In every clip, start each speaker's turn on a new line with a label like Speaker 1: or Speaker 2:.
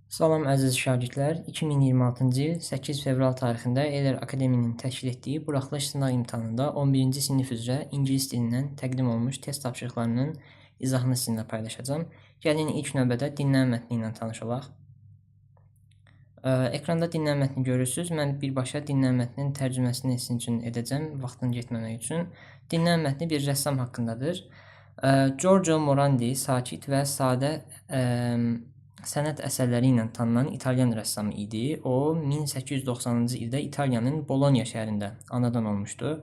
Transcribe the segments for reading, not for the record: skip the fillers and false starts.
Speaker 1: Salam əziz şagirdlər, 2026-cı il 8 fevral tarixində Eller Akademinin təşkil etdiyi buraxılış sınaq imtahanında 11-ci sinif üzrə ingilis dilindən təqdim olmuş test tapşırıqlarının izahını sizinlə paylaşacağam. Gəlin ilk növbədə dinlənmə mətni ilə tanış olaq. Ekranda dinlənmə mətni görürsünüz. Mən birbaşa dinlənmə mətninin tərcüməsini sizin üçün edəcəm, vaxtını getməmək üçün. Dinlənmə mətni bir rəssam haqqındadır. Giorgio Morandi sakit və sadə sənət əsərləri ilə tanınan İtalyan rəssamı idi. O 1890-cı ildə İtaliyanın Bologna şəhərində anadan olmuşdu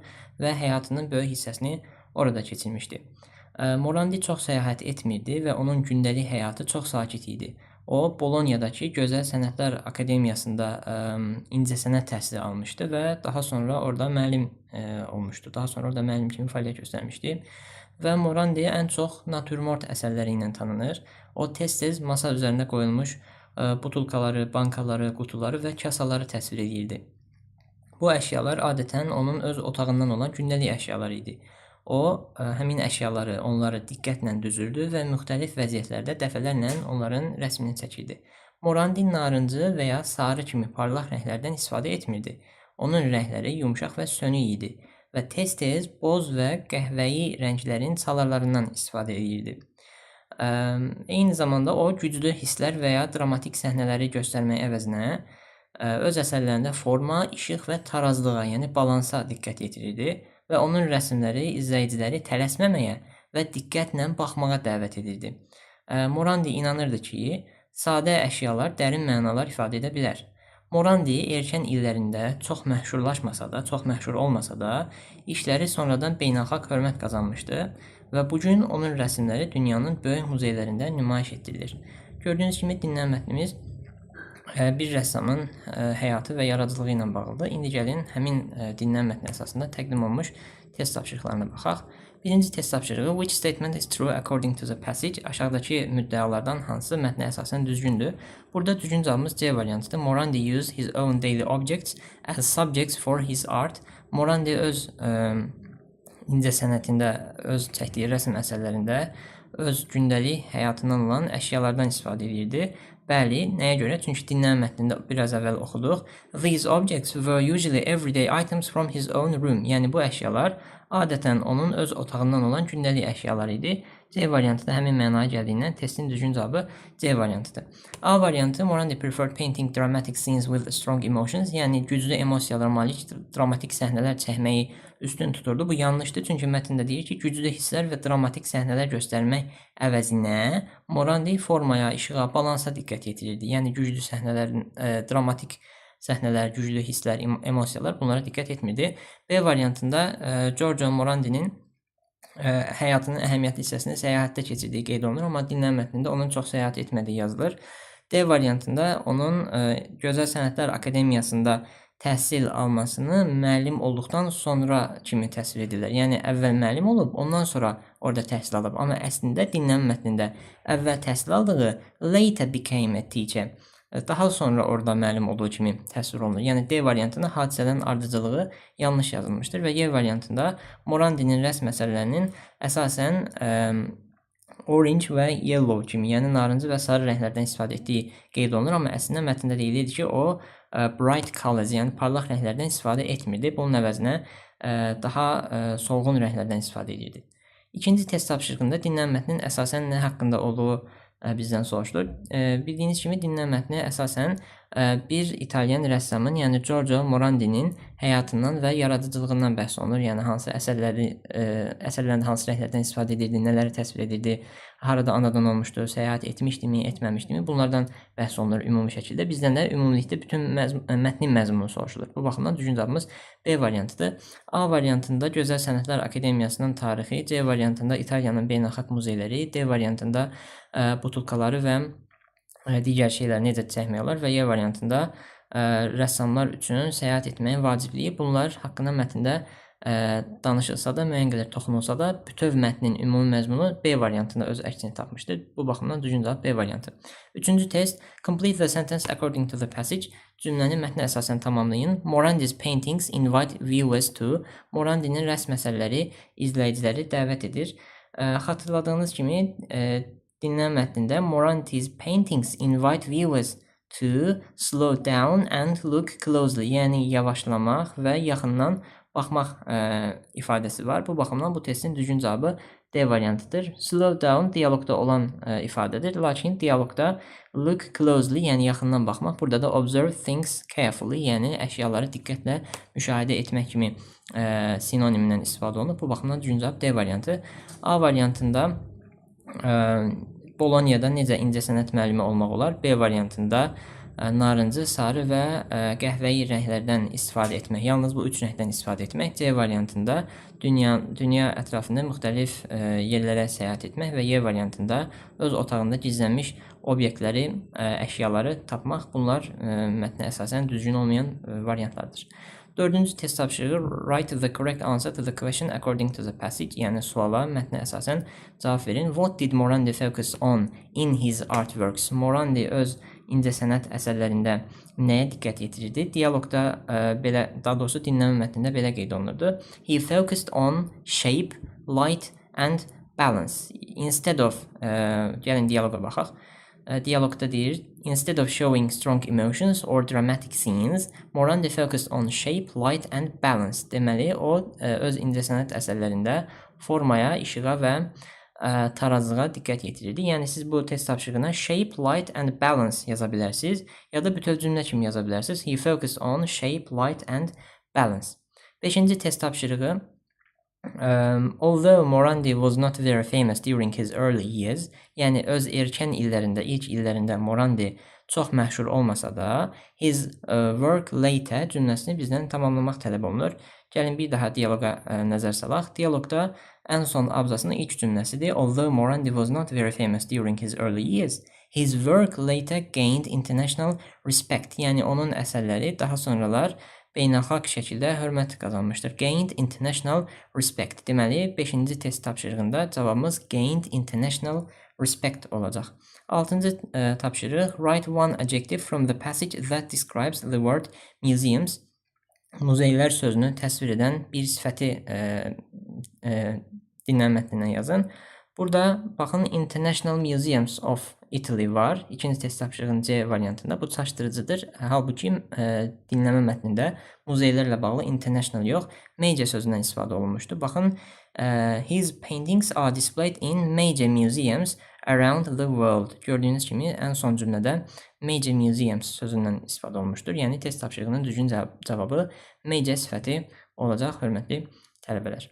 Speaker 1: və həyatının böyük hissəsini orada keçirmişdi. Morandi çox səyahət etmirdi və onun gündəlik həyatı çox sakit idi. O, Bolonyadakı Gözəl Sənətlər Akademiyasında incəsənət təhsili almışdı və daha sonra orada müəllim olmuşdu. Daha sonra orada müəllim kimi fəaliyyət göstərmişdi. Və Morandi ən çox natürmort əsərləri ilə tanınır. O tez-tez masa üzərində qoyulmuş butulkaları, bankaları, qutuları və kasaları təsvir edirdi. Bu əşyalar adətən onun öz otağından olan gündəlik əşyalar idi. O, həmin əşyaları, onları diqqətlə düzürdü və müxtəlif vəziyyətlərdə dəfələrlə onların rəsmini çəkirdi. Morandi narıncı və ya sarı kimi parlaq rənglərdən istifadə etmirdi. Onun rəngləri yumşaq və sönük idi və tez-tez boz və qəhvəyi rənglərin çalarlarından istifadə edirdi. Eyni zamanda o, güclü hisslər və ya dramatik səhnələri göstərmək əvəzinə öz əsərlərində forma, işıq və tarazlığa, yəni balansa diqqət yetirirdi və onun rəsmləri izləyiciləri tələsməməyə və diqqətlə baxmağa dəvət edirdi. Morandi inanırdı ki, sadə əşyalar dərin mənalar ifadə edə bilər. Morandi erkən illərində çox məşhurlaşmasa da, çox məşhur olmasa da, işləri sonradan beynəlxalq hörmət qazanmışdı və bugün onun rəsmləri dünyanın böyük muzeylərində nümayiş etdirilir. Gördüyünüz kimi dinlənmə mətnimiz bir rəssamın həyatı və yaradıcılığı ilə bağlıdır. İndi gəlin həmin dinlənmə mətni əsasında təqdim olunmuş test tapşırıqlarına baxaq. Birinci test tapşırığı which statement is true according to the passage? Aşağıdakı müddəalardan hansı mətnə əsasən düzgündür? Burada düzgün cavabımız C variantıdır. Morandi used his own daily objects as subjects for his art. Morandi öz incəsənətində, öz çəkdiyi rəsm əsərlərində öz gündəlik həyatından olan əşyalardan istifadə edirdi. Bəli, nəyə görə? Çünki dinlənmə mətnində biraz əvvəl oxuduq. These objects were usually everyday items from his own room. Yəni bu əşyalar adətən onun öz otağından olan gündəlik əşyalar idi. C variantı da həmin mənaya gəldiyindən testin düzgün cavabı C variantıdır. A variantı Morandi preferred painting dramatic scenes with strong emotions. Yəni güclü emosiyalara malik dramatik səhnələr çəkməyi üstün tuturdu. Bu yanlışdır, çünki mətndə deyir ki, güclü hisslər və dramatik səhnələr göstərmək əvəzinə Morandi formaya, işığa, balansa diqqət yetirirdi. Yəni güclü səhnələrin, dramatik səhnələr, güclü hisslər, emosiyalar bunlara diqqət etmirdi. B variantında Giorgio Morandinin həyatının əhəmiyyətli hissəsini səyahətdə keçirdiyi qeyd olunur, amma dinlənmə mətnində onun çox səyahət etmədiyi yazılır. D variantında onun Gözəl Sənətlər Akademiyasında təhsil almasını müəllim olduqdan sonra kimi təsvir edirlər. Yəni əvvəl müəllim olub, ondan sonra orada təhsil alıb. Amma əslində dinlənmə mətnində əvvəl təhsil aldığı later became a teacher. Daha sonra orada müəllim olduğu kimi təsvir olunur. Yəni D variantında hadisələrin ardıcılığı yanlış yazılmışdır və Y variantında Morandinin rəsm əsərlərinin əsasən orange və yellow kimi, yəni narıncı və sarı rənglərdən istifadə etdiyi qeyd olunur, amma əslində mətndə deyilirdi ki, o bright colors, yəni parlaq rənglərdən istifadə etmirdi. Bunun əvəzinə daha solğun rənglərdən istifadə edirdi. İkinci test tapşırığında dinlənmə mətninin əsasən nə haqqında olduğu bizdən soruşulur. Bildiyiniz kimi dinlənmə mətni əsasən bir İtalyan rəssamın, yəni Giorgio Morandinin həyatından və yaradıcılığından bəhs olunur. Yəni hansı əsərlərində hansı rənglərdən istifadə edirdi, nələri təsvir edirdi, harada anadan olmuşdu, səyahət etmişdimi, etməmişdimi, bunlardan bəhs olunur ümumi şəkildə. Bizdən də ümumilikdə bütün mətnin məzmunu soruşulur. Bu baxımdan düzgün cavabımız B variantıdır. A variantında Gözəl Sənətlər Akademiyasının tarixi, C variantında İtaliyanın beynəlxalq muzeyləri, D variantında butulkaları və digər şeyləri necə çəkmək olar və Y variantında rəssamlar üçün səyahət etməyin vacibliyi. Bunlar haqqında mətndə danışılsa da, müəyyən qədər toxunulsa da, bütöv mətnin ümumi məzmunu B variantında öz əksini tapmışdır. Bu baxımdan düzgün cavab B variantı. Üçüncü test. Complete the sentence according to the passage. Cümləni mətnə əsasən tamamlayın. Morandi's paintings invite viewers to. Morandinin rəsm əsərləri izləyiciləri dəvət edir. Xatırladığınız kimi dinlənmə mətnində Morandi's paintings invite viewers to slow down and look closely. Yəni yavaşlamaq və yaxından baxmaq ifadəsi var. Bu baxımdan bu testin düzgün cavabı D variantıdır. Slow down dialoqda olan ifadədir. Lakin dialoqda look closely, yəni yaxından baxmaq, burada da observe things carefully, yəni əşyaları diqqətlə müşahidə etmək kimi sinonimindən istifadə olunur. Bu baxımdan düzgün cavab D variantı. A variantında Bolonyada necə incəsənət müəllimi olmaq olar? B variantında narıncı, sarı və qəhvəyi rənglərdən istifadə etmək. Yalnız bu üç rəngdən istifadə etmək. C variantında dünya ətrafında müxtəlif yerlərə səyahət etmək və Y variantında öz otağında gizlənmiş obyektləri, əşyaları tapmaq. Bunlar mətnə əsasən düzgün olmayan variantlardır. Dördüncü test tapşırığı write the correct answer to the question according to the passage. Yəni suala mətnə əsasən cavab verin. What did Morandi focus on in his artworks? Morandi öz incəsənət əsərlərində nəyə diqqət yetirirdi? Dialoqda belə, daha doğrusu dinləmə mətnində belə qeyd olunurdu. He focused on shape, light and balance. Instead of gəlin dialoqa baxaq. Dialoqda deyir, instead of showing strong emotions or dramatic scenes, Morandi focused on shape, light and balance. Deməli, o öz incəsənət əsərlərində formaya, işığa və tarazlığa diqqət yetirirdi. Yəni, siz bu test tapşırığına shape, light and balance yaza bilərsiniz, ya da bütöv cümlə kimi yaza bilərsiniz. He focused on shape, light and balance. Beşinci test tapşırığı, although Morandi was not very famous during his early years, yəni öz erkən illərində, ilk illərində Morandi çox məşhur olmasa da, his work later cümləsini bizdən tamamlamaq tələb olunur. Gəlin bir daha dialoqa nəzər salaq. Dialoqda ən son abzasının ilk cümləsidir. Although Morandi was not very famous during his early years, his work later gained international respect. Yəni onun əsərləri daha sonralar beynəlxalq şəkildə hörmət qazanmışdır. Gained international respect. Deməli, 5-ci test tapşırığında cavabımız gained international respect olacaq. 6-cı tapşırıq write one adjective from the passage that describes the word museums. Muzeylər sözünü təsvir edən bir sifəti dinləmə mətnindən yazın. Burada baxın International Museums of Italy var. İkinci test tapşırığının C variantında. Bu çaşdırıcıdır. Halbuki dinləmə mətnində muzeylərlə bağlı international yox, major sözündən istifadə olunmuşdur. Baxın, his paintings are displayed in major museums around the world. Gördüyünüz kimi ən son cümlədə major museums sözündən istifadə olunmuşdur. Yəni test tapşırığının düzgün cavabı major sifəti olacaq, hörmətli tələbələr.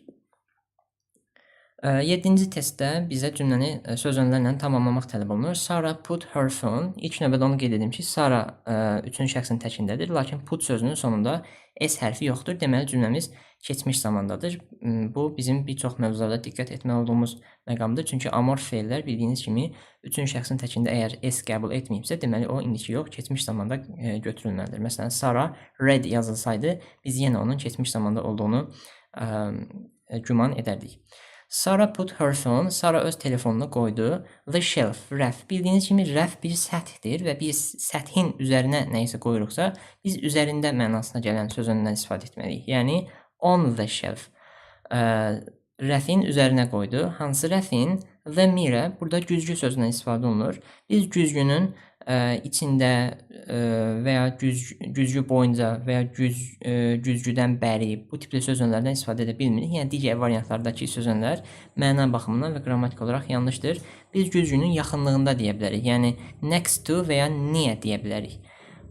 Speaker 1: 7-ci testdə bizə cümləni söz önlərlə tamamlamaq tələb olunur. Sarah put her phone. İlk növbədə onu qeyd edim ki, Sarah üçüncü şəxsin təkindədir, lakin put sözünün sonunda S hərfi yoxdur. Deməli, cümləmiz keçmiş zamandadır. Bu, bizim bir çox mövzularda diqqət etməli olduğumuz məqamdır. Çünki amorf feillər bildiyiniz kimi üçüncü şəxsin təkində əgər S qəbul etməyibsə, deməli, o indiki yox, keçmiş zamanda götürülməlidir. Məsələn, Sarah read yazılsaydı, biz yenə onun keçmiş zamanda olduğunu güman edərdik. Sarah put her phone. Sarah öz telefonunu qoydu. The shelf, rəf. Bildiyiniz kimi rəf bir səthdir və biz səthin üzərinə nə isə qoyuruqsa, biz üzərində mənasına gələn söz önündən istifadə etməliyik. Yəni, on the shelf. Rəfin üzərinə qoydu. Hansı rəfin? The mirror. Burada güzgü sözündən istifadə olunur. Biz güzgünün içində və ya güzgü boyunca və ya güzgüdən bəri bu tipli söz önlərdən istifadə edə bilmirik. Yəni, digər variantlardakı söz önlər məna baxımından və qrammatik olaraq yanlışdır. Biz güzgünün yaxınlığında deyə bilərik. Yəni, next to və ya near deyə bilərik.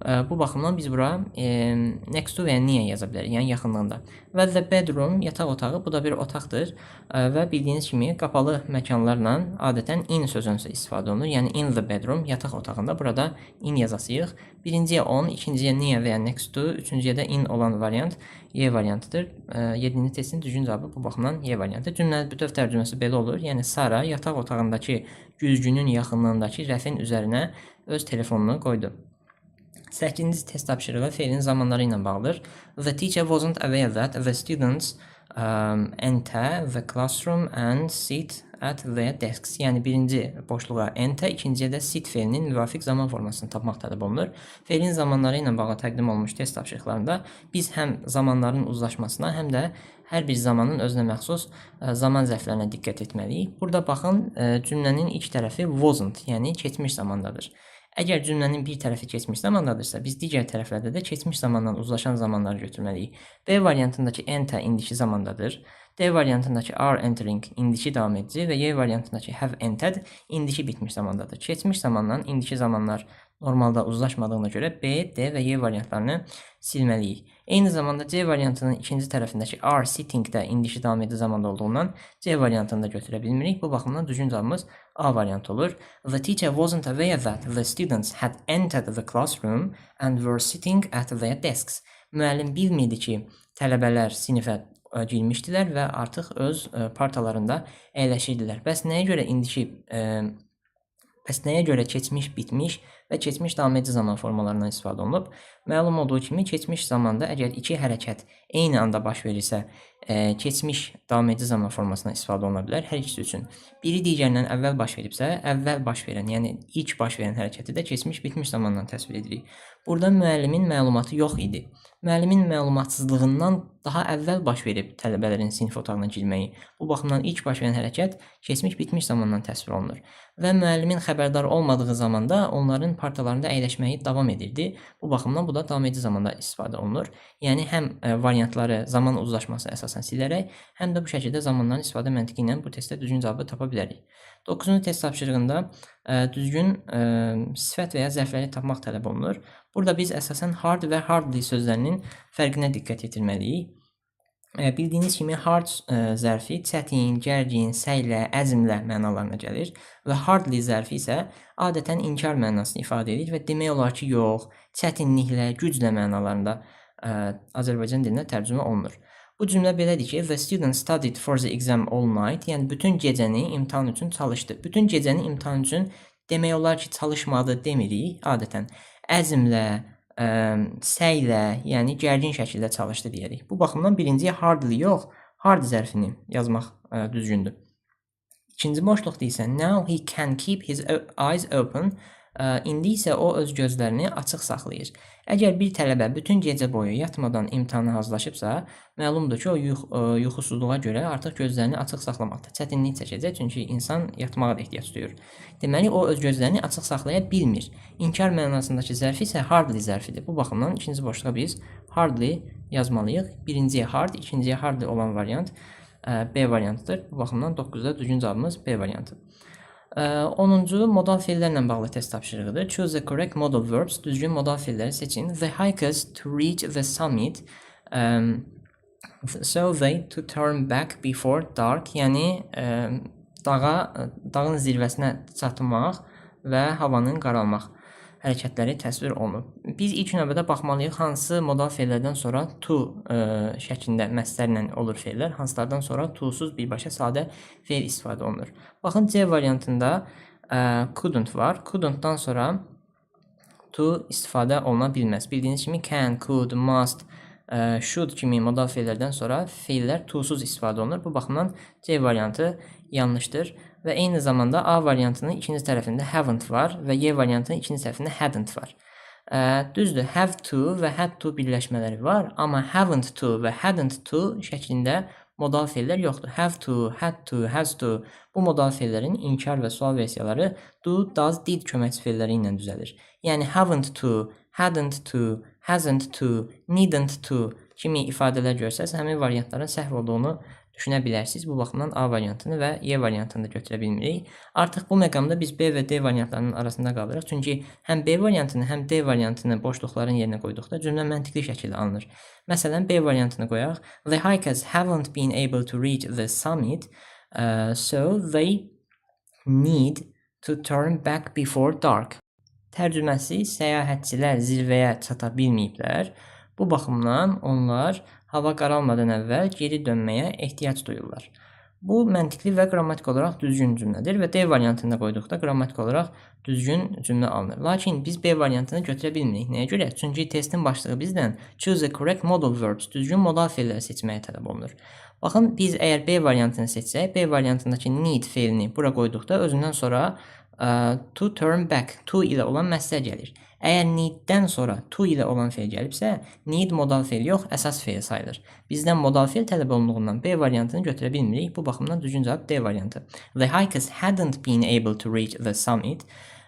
Speaker 1: Bu baxımdan biz bura next to və ya near yaza bilərik, yəni yaxınlığında. Və the bedroom, yataq otağı, bu da bir otaqdır və bildiyiniz kimi qapalı məkanlarla adətən in sözünsə istifadə olunur. Yəni in the bedroom, yataq otağında, burada in yazasıyıq. Birinciyə on, ikinciyə near və ya next to, üçüncüyə də in olan variant Y variantıdır. 7-ci testin düzgün cavabı bu baxımdan Y variantı. Cümlənin bütöv tərcüməsi belə olur. Yəni Sara yataq otağındakı güzgünün yaxınlığındakı rəfin üzərinə öz telefonunu qoydu. 8-ci test tapşırığı feilin zamanları ilə bağlıdır. The teacher wasn't aware that the students enter the classroom and sit at their desks. Yəni birinci boşluğa enter, ikinciyə də sit feilinin müvafiq zaman formasını tapmaq tələb olunur. Feilin zamanları ilə bağlı təqdim olunmuş test tapşırıqlarında biz həm zamanların uzlaşmasına, həm də hər bir zamanın özünə məxsus zaman zərflərinə diqqət etməliyik. Burada baxın, cümlənin ilk tərəfi wasn't, yəni keçmiş zamandadır. Əgər cümlənin bir tərəfi keçmiş zamandadırsa, biz digər tərəflərdə də keçmiş zamandan uzlaşan zamanları götürməliyik. B variantındakı enter indiki zamandadır. D variantındakı are entering indiki davam edici və Y variantındakı have entered indiki bitmiş zamandadır. Keçmiş zamandan indiki zamanlar normalda uzlaşmadığına görə B, D və Y variantlarını silməliyik. Eyni zamanda C variantının ikinci tərəfindəki are sitting də indiki davam edici zamanda olduğundan C variantını da götürə bilmirik. Bu baxımdan düzgün cavabımız A variantı olur. The teacher wasn't aware that the students had entered the classroom and were sitting at their desks. Müəllim bilmirdi ki, tələbələr sinifə girmişdilər və artıq öz partalarında əyləşirdilər. Bəs nəyə görə keçmiş, bitmiş və keçmiş davam edici zaman formalarından istifadə olunub? Məlum olduğu kimi keçmiş zamanda əgər iki hərəkət eyni anda baş verirsə, keçmiş davam edici zaman formasından istifadə oluna bilər hər ikisi üçün. Biri digərindən əvvəl baş veribsə, əvvəl baş verən, yəni ilk baş verən hərəkəti də keçmiş, bitmiş zamandan təsvir edirik. Burada müəllimin məlumatı yox idi. Müəllimin məlumatsızlığından daha əvvəl baş verib tələbələrin sinif otağına girməyi. Bu baxımdan ilk baş verən hərəkət keçmiş, bitmiş zamandan təsvir olunur. Və müəllimin xəbərdar olmadığı zamanda onların partalarında əyləşməyi davam edirdi. Bu baxımdan bu da davam edici zamanda istifadə olunur. Yəni həm variantları zaman uzlaşması əsasən silərək, həm də bu şəkildə zamanların istifadə məntiqi ilə bu testdə düzgün cavabı tapa bilərik. 9-cu test tapşırığında düzgün sifət və ya zərfləri tapmaq tələb olunur. Burada biz əsasən hard və hardly sözlərinin fərqinə diqqət yetirməliyik. Bildiyiniz kimi hard zərfi çətin, gərgin, səylə, əzmlə mənalarına gəlir və hardly zərfi isə adətən inkar mənasını ifadə edir və demək olar ki, yox, çətinliklə, güclə mənalarında Azərbaycan dilinə tərcümə olunur. Bu cümlə belədir ki, the student studied for the exam all night, yəni bütün gecəni imtahan üçün çalışdı. Bütün gecəni imtahan üçün demək olar ki, çalışmadı demirik, adətən əzmlə, səylə, yəni gərgin şəkildə çalışdı deyirik. Bu baxımdan birinciyə hardly yox, hard zərfini yazmaq düzgündür. İkinci boşluqda isə now he can keep his eyes open. İndi isə o öz gözlərini açıq saxlayır. Əgər bir tələbə bütün gecə boyu yatmadan imtahana hazırlaşıbsa, məlumdur ki, o yuxusuzluğa görə artıq gözlərini açıq saxlamaqda çətinlik çəkəcək, çünki insan yatmağa da ehtiyac duyur. Deməli, o öz gözlərini açıq saxlaya bilmir. İnkar mənasındakı zərfi isə hardly zərfidir. Bu baxımdan ikinci boşluğa biz hardly yazmalıyıq. Birinciyə hard, ikinciyə hardly olan variant B variantıdır. Bu baxımdan 9-da düzgün cavabımız B variantı. 10-cu modal feillərlə bağlı test tapşırığıdır. Choose the correct modal verbs. Düzgün modal feilləri seçin. The hikers to reach the summit. So they to turn back before dark. Yəni dağın zirvəsinə çatmaq və havanın qaralmaq hərəkətləri təsvir olunub. Biz ilk növbədə baxmalıyıq hansı modal feillərdən sonra to şəklində məsdərlə olur feillər, hansılardan sonra to-suz birbaşa sadə feil istifadə olunur. Baxın, C variantında couldn't var. Couldn't-dan sonra to istifadə oluna bilməz. Bildiyiniz kimi can, could, must, should kimi modal feillərdən sonra feillər to-suz istifadə olunur. Bu baxımdan C variantı yanlışdır. Və eyni zamanda A variantının ikinci tərəfində haven't var və Y variantının ikinci tərəfində hadn't var. Düzdür, have to və had to birləşmələri var, amma haven't to və hadn't to şəklində modal feillər yoxdur. Have to, had to, has to bu modal feillərin inkar və sual versiyaları do, does, did köməkçi feilləri ilə düzəlir. Yəni haven't to, hadn't to, hasn't to, needn't to kimi ifadələr görsəz, həmin variantların səhv olduğunu düşünə bilərsiniz. Bu baxımdan A variantını və Y variantını da götürə bilmirik. Artıq bu məqamda biz B və D variantlarının arasında qalırıq. Çünki həm B variantını, həm D variantını boşluqların yerinə qoyduqda cümlə məntiqli şəkildə alınır. Məsələn, B variantını qoyaq. The hikers haven't been able to reach the summit, so they need to turn back before dark. Tərcüməsi, səyahətçilər zirvəyə çata bilməyiblər. Bu baxımdan onlar hava qaralmadan əvvəl geri dönməyə ehtiyac duyurlar. Bu məntiqli və qrammatik olaraq düzgün cümlədir və D variantında qoyduqda qrammatik olaraq düzgün cümlə alınır. Lakin biz B variantını götürə bilmirik. Nəyə görə? Çünki testin başlığı bizdən choose the correct modal verbs, düzgün modal feilləri seçməyə tələb olunur. Baxın, biz əgər B variantını seçsək, B variantındakı need feilini bura qoyduqda özündən sonra to turn back, to ilə olan məsələ gəlir. Əgər need-dən sonra to ilə olan feil gəlibsə, need modal feil yox, əsas feil sayılır. Bizdən modal feil tələb olunduğundan B variantını götürə bilmirik. Bu baxımdan düzgün cavab D variantı. The hikers hadn't been able to reach the summit.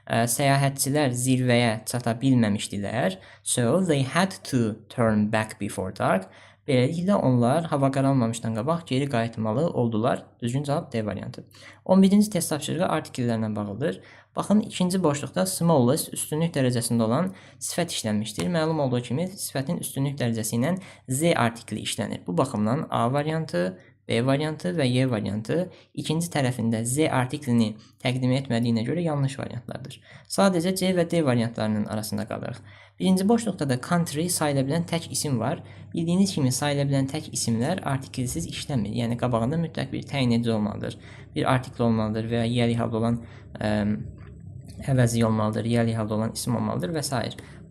Speaker 1: səyahətçilər zirvəyə çata bilməmişdilər. So they had to turn back before dark. Beləliklə onlar hava qaralmamışdan qabaq geri qayıtmalı oldular. Düzgün cavab D variantı. 11-ci test tapşırığı artikellərlə bağlıdır. Baxın, ikinci boşluqda smallest üstünlük dərəcəsində olan sifət işlənmişdir. Məlum olduğu kimi sifətin üstünlük dərəcəsi ilə Z artikli işlənir. Bu baxımdan A variantı, B variantı və Y variantı ikinci tərəfində Z artiklini təqdim etmədiyinə görə yanlış variantlardır. Sadəcə C və D variantlarının arasında qalırıq. Birinci boşluqda da country sayıla bilən tək isim var. Bildiyiniz kimi sayıla bilən tək isimlər artikelsiz işləmir. Yəni qabağında mütləq bir təyin edici olmalıdır. Bir artikl olmalıdır və ya yəli halda olan əvəzi olmalıdır, yəli halda olan isim olmalıdır və s.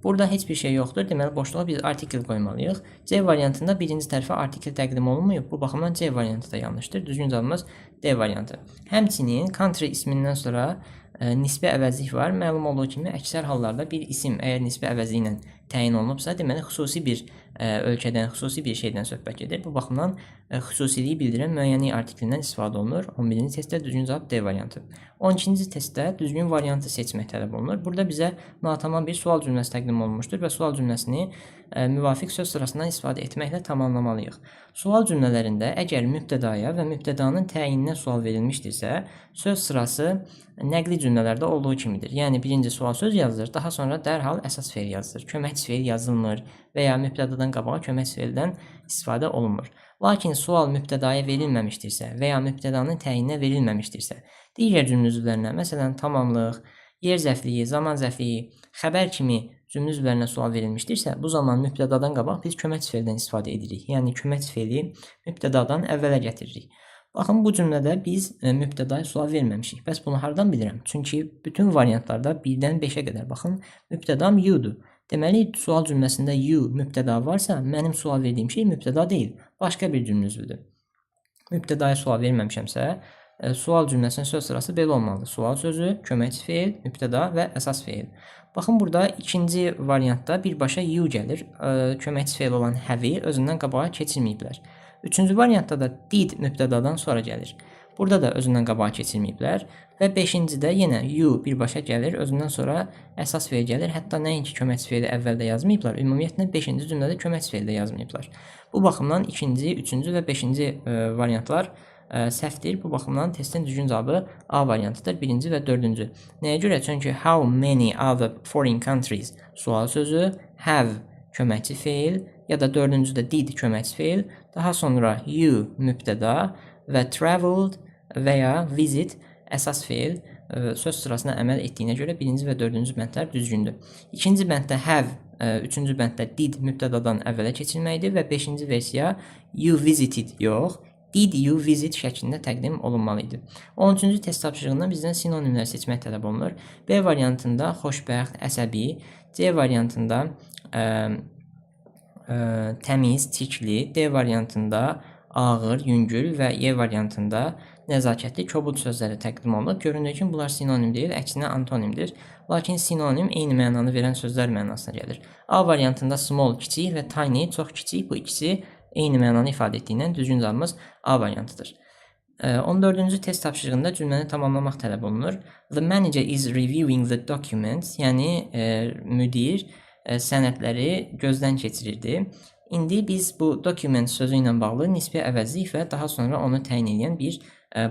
Speaker 1: Burada heç bir şey yoxdur. Deməli, boşluğa biz artikel qoymalıyıq. C variantında birinci tərəfə artikel təqdim olunmayıb. Bu baxımdan C variantı da yanlışdır. Düzgün cavabımız D variantı. Həmçinin country ismindən sonra nisbi əvəzlik var. Məlum olduğu kimi əksər hallarda bir isim əgər nisbi əvəzliyi ilə təyin olunubsa, deməli xüsusi bir ölkədən, xüsusi bir şeydən söhbət gedir. Bu baxımdan xüsusiliyi bildirən müəyyənlik artiklindən istifadə olunur. 11-ci testdə düzgün cavab D variantı. 12-ci testdə düzgün variantı seçmək tələb olunur. Burada bizə natamam bir sual cümləsi təqdim olunmuşdur və sual cümləsini müvafiq söz sırasından istifadə etməklə tamamlamalıyıq. Sual cümlələrində əgər mübtədaya və mübtədanın təyininə sual verilmişdirsə, söz sırası nəqli cümlələrdə olduğu kimidir. Yəni birinci sual söz yazılır, daha sonra dərhal əsas feil yazılır. Köməkçi feil yazılmır və ya mübtədadan qabağa köməkçi feildən istifadə olunmur. Lakin sual mübtədaya verilməmişdirsə və ya mübtədanın təyininə verilməmişdirsə, digər cümlə üzvlərinə, məsələn, tamamlıq, yer zərfliyi, zaman zərfliyi, xəbər kimi cümlə üzvlərinə sual verilmişdirsə, bu zaman mübtədadan qabaq biz köməkçi feildən istifadə edirik. Yəni köməkçi feili mübtədadan əvvələ gətiririk. Baxın, bu cümlədə biz mübtədaya sual verməmişik. Bəs bunu hardan bilirəm? Çünki bütün variantlarda 1-dən 5-ə qədər baxın, mübtədam you-dur. Deməli, sual cümləsində you mübtəda varsa, mənim sual verdiyim şey mübtəda deyil, başqa bir cümlə üzvüdür. Mübtədaya sual verməmişəmsə, sual cümləsinin söz sırası belə olmalıdır. Sual sözü, köməkçi feil, mübtəda və əsas feil. Baxın, burada ikinci variantda birbaşa you gəlir. Köməkçi feil olan have-i özündən qabağa keçirməyiblər. Üçüncü variantda da did mübtədadan sonra gəlir. Burada da özündən qabağa keçirməyiblər. Və beşincidə yenə you birbaşa gəlir, özündən sonra əsas feil gəlir. Hətta nəinki köməkçi feili əvvəldə yazmayıblar, ümumiyyətlə 5-ci cümlədə köməkçi feili də yazmayıblar. Bu baxımdan ikinci, üçüncü və 5-ci variantlar səhvdir. Bu baxımdan testin düzgün cavabı A variantıdır. Birinci və dördüncü. Nəyə görə? Çünki how many other foreign countries sual sözü, have köməkçi feil ya da dördüncüdə did köməkçi feil, daha sonra you mübtəda və traveled və ya visit əsas feil söz sırasına əməl etdiyinə görə birinci və dördüncü bəndlər düzgündür. İkinci bənddə have, üçüncü bənddə did mübtədadan əvvələ keçilməkdir və beşinci versiya you visited yox, did you visit şəklində təqdim olunmalıydı. 13-cü test tapşırığında bizdən sinonimlər seçmək tələb olunur. B variantında xoşbəxt, əsəbi, C variantında təmiz, tikli, D variantında ağır, yüngül və Y variantında nəzakətli, kobud sözləri təqdim olunub. Göründüyü kimi bunlar sinonim deyil, əksinə antonimdir. Lakin sinonim eyni mənanı verən sözlər mənasına gəlir. A variantında small, kiçik və tiny, çox kiçik, bu ikisi eyni mənanı ifadə etdiyindən düzgün cavabımız A variantıdır. 14-cü test tapşırığında cümləni tamamlamaq tələb olunur. The manager is reviewing the documents, yəni müdir sənədləri gözdən keçirirdi. İndi biz bu document sözü ilə bağlı nisbi əvəzlik və daha sonra onu təyin edən bir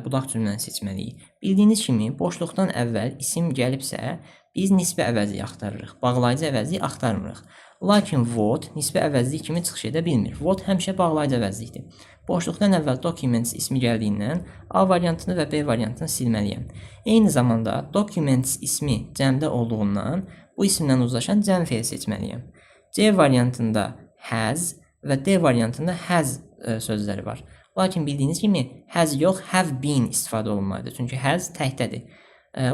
Speaker 1: budaq cümləni seçməliyik. Bildiyiniz kimi, boşluqdan əvvəl isim gəlibsə, biz nisbi əvəzlik axtarırıq, bağlayıcı əvəzlik axtarmırıq. Lakin what nisbi əvəzlik kimi çıxış edə bilmir. What həmişə bağlayıcı əvəzlikdir. Boşluqdan əvvəl documents ismi gəldiyindən A variantını və B variantını silməliyəm. Eyni zamanda documents ismi cəmdə olduğundan bu isimlə uzlaşan cəm feil seçməliyəm. C variantında has və D variantında has sözləri var. Lakin bildiyiniz kimi has yox, have been istifadə olunmalıdır. Çünki has təkdədir.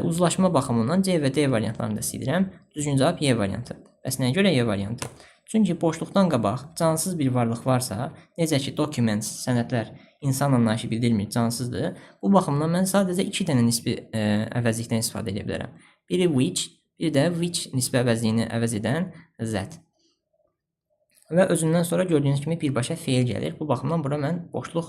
Speaker 1: Uzlaşma baxımından C və D variantlarını da silirəm. Düzgün cavab Y variantı. Bəs nəyə görə Y variantı? Çünki boşluqdan qabaq cansız bir varlıq varsa, necə ki documents, sənədlər insan anlayışı bildirmir, cansızdır. Bu baxımdan mən sadəcə 2 dənə nisbi əvəzlikdən istifadə edə bilərəm. Biri which, bir də which nisbi əvəzliyini əvəz edən that. və özündən sonra gördüyünüz kimi birbaşa feil gəlir. Bu baxımdan bura mən boşluq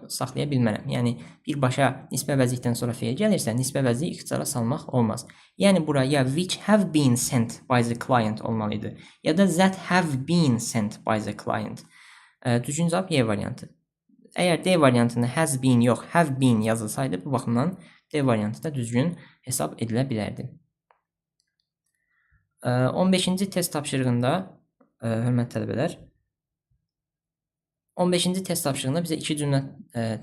Speaker 1: saxlaya bilmərəm. Yəni birbaşa nisbə vəzikdən sonra feil gəlirsə, nisbə vəziyi ixtisara salmaq olmaz. Yəni bura ya which have been sent by the client olmalı idi, ya da that have been sent by the client. Düzgün cavab Y variantı. Əgər D variantında has been yox, have been yazılsaydı, bu baxımdan D variantı da düzgün hesab edilə bilərdi. 15-ci test tapşırığında, hörmətli tələbələr, 15-ci test tapşırığında bizə iki cümlə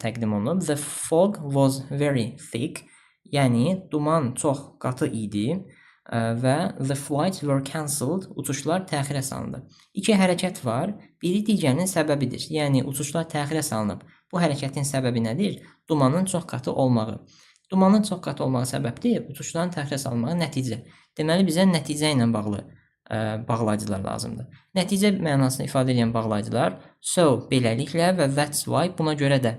Speaker 1: təqdim olunub. The fog was very thick, yəni duman çox qatı idi və the flights were cancelled, uçuşlar təxirə salındı. İki hərəkət var, biri digərinin səbəbidir. Yəni uçuşlar təxirə salınıb. Bu hərəkətin səbəbi nədir? Dumanın çox qatı olmağı. Dumanın çox qatı olmağı səbəbdir, uçuşların təxirə salınmağı nəticə. Deməli bizə nəticə ilə bağlı bağlayıcılar lazımdır. Nəticə mənasını ifadə edən bağlayıcılar so, beləliklə və that's why, buna görə də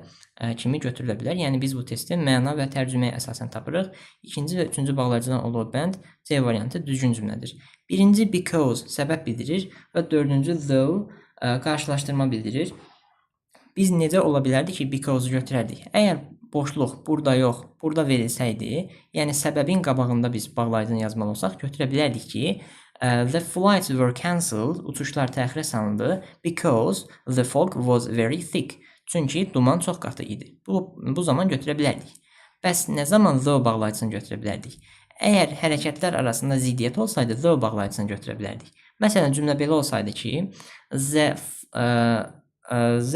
Speaker 1: kimi götürülə bilər. Yəni biz bu testi məna və tərcüməyə əsasən tapırıq. İkinci və üçüncü bağlayıcıdan olduğu bənd C variantı düzgün cümlədir. Birinci because səbəb bildirir və dördüncü though qarşılaşdırma bildirir. Biz necə ola bilərdi ki, because götürərdik? Əgər boşluq burada yox, burada verilsəydi, yəni səbəbin qabağında biz bağlayıcını yazmalı olsaq, götürə bilərdik ki, the flights were cancelled, uçuşlar təxirə salındı, because the fog was very thick. Çünki duman çox qatı idi. Bu zaman götürə bilərdik. Bəs nə zaman though bağlayıcısını götürə bilərdik? Əgər hərəkətlər arasında ziddiyyət olsaydı, though bağlayıcısını götürə bilərdik. Məsələn, cümlə belə olsaydı ki, the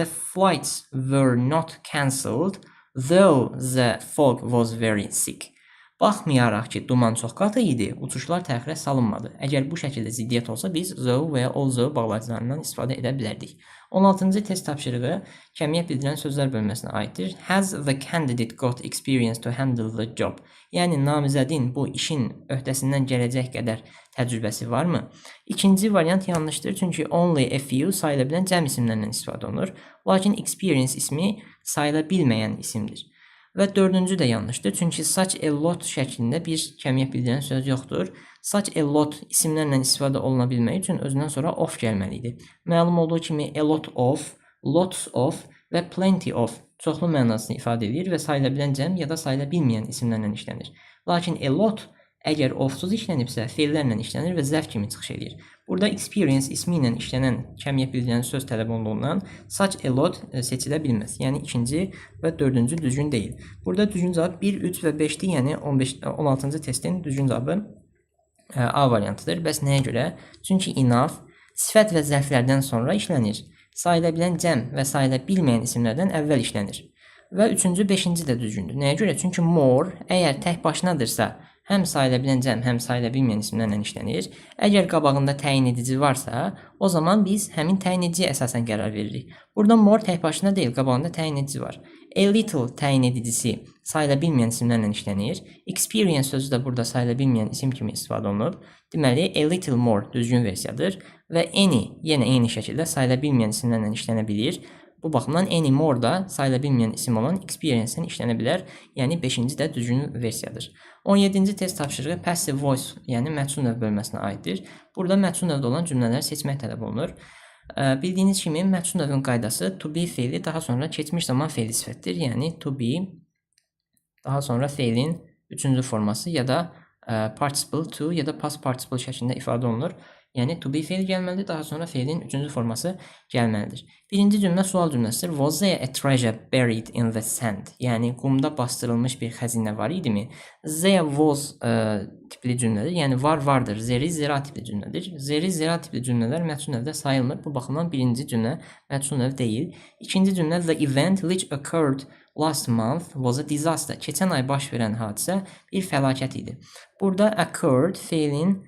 Speaker 1: flights were not cancelled, though the fog was very thick. Baxmayaraq ki, duman çox qatı idi, uçuşlar təxirə salınmadı. Əgər bu şəkildə ziddiyyət olsa, biz though və ya although bağlayıcılarından istifadə edə bilərdik. 16-cı test tapşırığı kəmiyyət bildirən sözlər bölməsinə aiddir. Has the candidate got experience to handle the job? Yəni namizədin bu işin öhdəsindən gələcək qədər təcrübəsi varmı? İkinci variant yanlışdır, çünki only a few sayıla bilən cəm isimlərlə istifadə olunur. Lakin experience ismi sayıla bilməyən isimdir. Və dördüncü də yanlışdır, çünki such a lot şəklində bir kəmiyyət bildirən söz yoxdur. Such a lot isimlərlə istifadə oluna bilmək üçün özündən sonra of gəlməli idi. Məlum olduğu kimi a lot of, lots of və plenty of çoxlu mənasını ifadə edir və sayıla bilən cəm ya da sayıla bilməyən isimlərlə işlənir. Lakin a lot əgər ofsuz işlənibsə, feillərlə işlənir və zərf kimi çıxış edir. Burada experience ismi ilə işlənən kəmiyyət bildirən söz tələb olunduğundan such a lot seçilə bilməz. Yəni ikinci və dördüncü düzgün deyil. Burada düzgün cavab 1, 3 və 5-dir. Yəni 16-cı testin düzgün cavabı A variantıdır. Bəs nəyə görə? Çünki enough sifət və zərflərdən sonra işlənir. Sayıla bilən cəm və sayıla bilməyən isimlərdən əvvəl işlənir. Və üçüncü, beşinci də düzgündür. Nəyə görə? Çünki more əgər tək başınadırsa, həm sayıla bilən cəm, həm sayıla bilməyən isimlərlə işlənir. Əgər qabağında təyin edici varsa, o zaman biz həmin təyin ediciyə əsasən qərar veririk. Burada more tək başına deyil, qabağında təyin edici var. A little təyin edicisi sayıla bilməyən isimlərlə işlənir. Experience sözü də burada sayıla bilməyən isim kimi istifadə olunub. Deməli, a little more düzgün versiyadır və any yenə eyni şəkildə sayıla bilməyən isimlərlə işlənə bilir. Bu baxımdan any more da sayıla bilməyən isim olan experience-dən işlənə bilər. Yəni 5-ci də düzgün versiyadır. 17-ci test tapşırığı passive voice, yəni məchul növ bölməsinə aiddir. Burada məchul növdə olan cümlələri seçmək tələb olunur. Bildiyiniz kimi məchul növün qaydası to be feili daha sonra keçmiş zaman feili sifətdir. Yəni to be daha sonra feilin üçüncü forması ya da participle to ya da past participle şəklində ifadə olunur. Yəni to be feil gəlməlidir, daha sonra feilin üçüncü forması gəlməlidir. Birinci cümlə sual cümləsidir. Was there a treasure buried in the sand? Yəni qumda bastırılmış bir xəzinə var idimi? There was tipli cümlədir. Yəni vardır. There zera tipli cümlədir. Zera tipli cümlələr məchul növdə sayılmır. Bu baxımdan birinci cümlə məchul növ deyil. İkinci cümlə the event which occurred last month was a disaster. Keçən ay baş verən hadisə bir fəlakət idi. Burada occurred feilin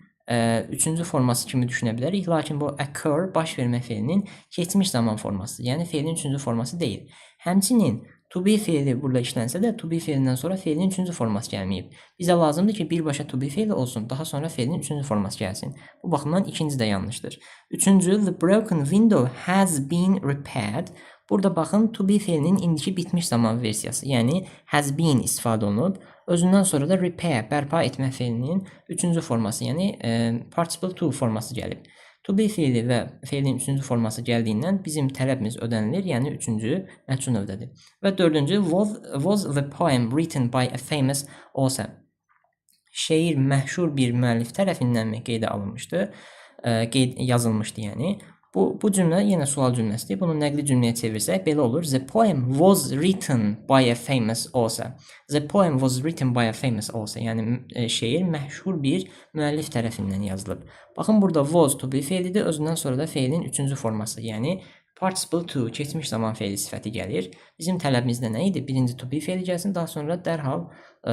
Speaker 1: üçüncü forması kimi düşünə bilərik. Lakin bu occur baş vermə feilinin keçmiş zaman forması, yəni feilin üçüncü forması deyil. Həmçinin to be feili burada işlənsə də to be feilindən sonra feilin üçüncü forması gəlməyib. Bizə lazımdır ki, birbaşa to be feili olsun, daha sonra feilin üçüncü forması gəlsin. Bu baxımdan ikinci də yanlışdır. Üçüncü, the broken window has been repaired. Burada baxın, to be feilinin indiki bitmiş zaman versiyası, yəni has been istifadə olunub. Özündən sonra da repair, bərpa etmə feilinin üçüncü forması, yəni participle to forması gəlib. To be feili və feilin 3-cü forması gəldiyindən bizim tələbimiz ödənilir, yəni 3-cü məhsul növdədir. Və 4-cü was the poem written by a famous author. Şeir məşhur bir müəllif tərəfindənmi qeydə alınmışdı, yazılmışdı yəni. Bu cümlə yenə sual cümləsidir. Bunu nəqli cümləyə çevirsək belə olur. The poem was written by a famous author. The poem was written by a famous author. Yəni şeir məşhur bir müəllif tərəfindən yazılıb. Baxın burada was to be feilidir. Özündən sonra da feilin 3-cü forması, yəni participle to, keçmiş zaman feili sifəti gəlir. Bizim tələbimizdə nə idi? Birinci to be feili gəlsin, daha sonra dərhal